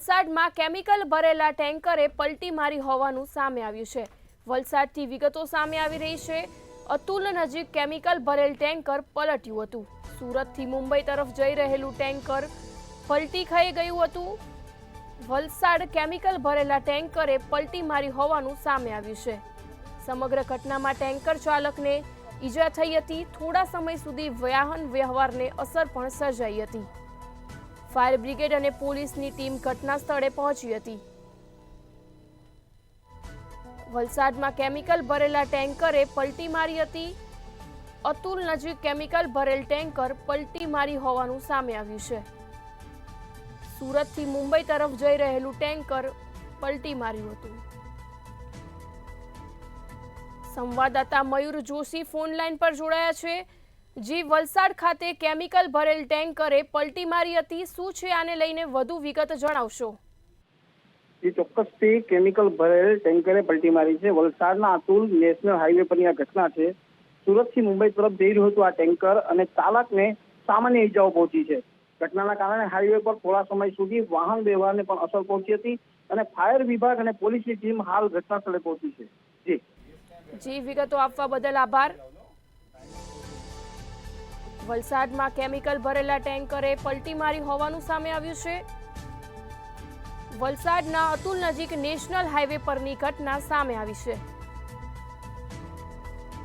વલસાડમાં કેમિકલ ભરેલા ટેન્કરે પલટી મારી હોવાનું સામે આવ્યું છે। વલસાડથી વિગતો સામે આવી રહી છે। અતુલ નજીક કેમિકલ ભરેલ ટેન્કર પલટ્યું હતું। સુરતથી મુંબઈ તરફ જઈ રહેલું ટેન્કર પલટી ખાઈ ગયું હતું। વલસાડ કેમિકલ ભરેલા ટેન્કરે પલટી મારી હોવાનું સામે આવ્યું છે। સમગ્ર ઘટનામાં ટેન્કર ચાલકને ઈજા થઈ હતી। થોડા સમય સુધી વાહન વ્યવહારને અસર પણ સર્જાઈ હતી। ફાયર બ્રિગેડ અને પોલીસની ટીમ ઘટના સ્થળે પહોંચી હતી। વલસાડમાં કેમિકલ ભરેલા ટેન્કરે પલટી મારી હતી। અતુલ નજીક કેમિકલ ભરેલ ટેન્કર પલટી મારી હોવાનું સામે આવ્યું છે। સુરતથી મુંબઈ તરફ જઈ રહેલું ટેન્કર પલટી માર્યું હતું। સંવાદદાતા મયુર જોશી ફોન લાઈન પર જોડાયા છે। જી, વલસાડ ખાતે કેમિકલ ભરેલ ટેન્કરે પલટી મારી હતી, શું છે આને લઈને વધુ વિગત જણાવશો? જે ચોક્કસથી કેમિકલ ભરેલ ટેન્કરે પલટી મારી છે। વલસાડના અતુલ નેશનલ હાઈવે પરની આ ઘટના છે। સુરતથી મુંબઈ તરફ જઈ રહ્યું હતું આ ટેન્કર અને ચાલકને સામાન્ય ઈજાઓ પહોંચી છે। ઘટનાના કારણે હાઈવે પર થોડા સમય સુધી વાહન વ્યવહારને પણ અસર પહોંચી હતી અને ફાયર વિભાગ અને પોલીસની ટીમ હાલ ઘટના સ્થળે પહોંચી છે। જી, વિગતો આપવા બદલ આભાર। વલસાડમાં કેમિકલ ભરેલા ટેન્કરે પલટી મારી હોવાનું સામે આવ્યું છે। વલસાડના અતુલ નજીક નેશનલ હાઈવે પરની ઘટના સામે આવી છે।